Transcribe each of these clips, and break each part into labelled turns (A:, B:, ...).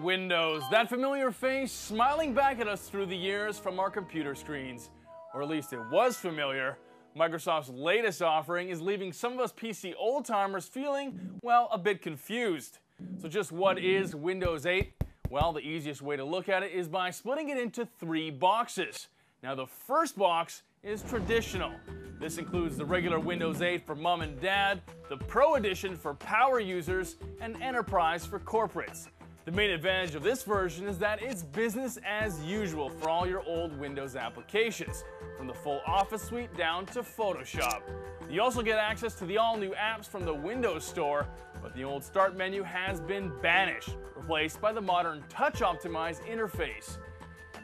A: Windows, that familiar face smiling back at us through the years from our computer screens. Or at least it was familiar. Microsoft's latest offering is leaving some of us PC old-timers feeling, well, a bit confused. So just what is Windows 8? Well, the easiest way to look at it is by splitting it into 3 boxes. Now the first box is traditional. This includes the regular Windows 8 for mom and dad, the Pro Edition for power users, and Enterprise for corporates. The main advantage of this version is that it's business as usual for all your old Windows applications, from the full Office suite down to Photoshop. You also get access to the all-new apps from the Windows Store, but the old Start menu has been banished, replaced by the modern touch-optimized interface.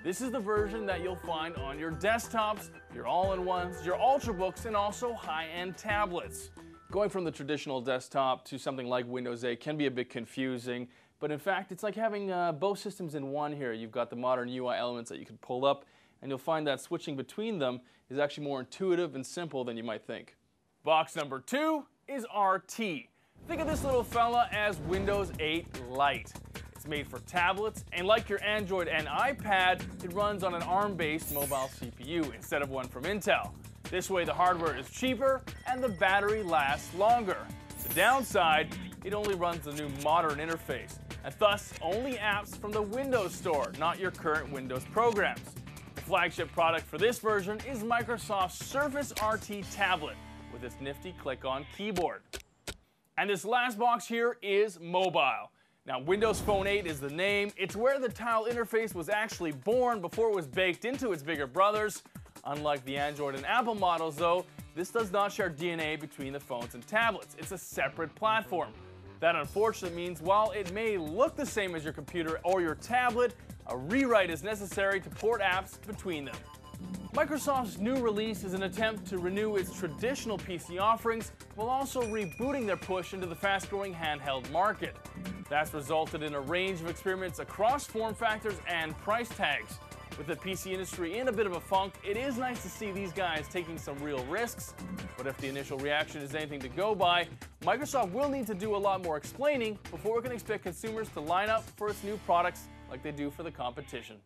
A: This is the version that you'll find on your desktops, your all-in-ones, your Ultrabooks, and also high-end tablets. Going from the traditional desktop to something like Windows 8 can be a bit confusing, but in fact it's like having both systems in one here. You've got the modern UI elements that you can pull up, and you'll find that switching between them is actually more intuitive and simple than you might think. Box number 2 is RT. Think of this little fella as Windows 8 Lite. It's made for tablets, and like your Android and iPad, it runs on an ARM-based mobile CPU instead of one from Intel. This way the hardware is cheaper and the battery lasts longer. The downside, it only runs the new modern interface, and thus only apps from the Windows Store, not your current Windows programs. The flagship product for this version is Microsoft's Surface RT tablet with its nifty click-on keyboard. And this last box here is mobile. Now, Windows Phone 8 is the name. It's where the tile interface was actually born before it was baked into its bigger brothers. Unlike the Android and Apple models, though, this does not share DNA between the phones and tablets. It's a separate platform. That unfortunately means while it may look the same as your computer or your tablet, a rewrite is necessary to port apps between them. Microsoft's new release is an attempt to renew its traditional PC offerings while also rebooting their push into the fast-growing handheld market. That's resulted in a range of experiments across form factors and price tags. With the PC industry in a bit of a funk, it is nice to see these guys taking some real risks. But if the initial reaction is anything to go by, Microsoft will need to do a lot more explaining before we can expect consumers to line up for its new products like they do for the competition.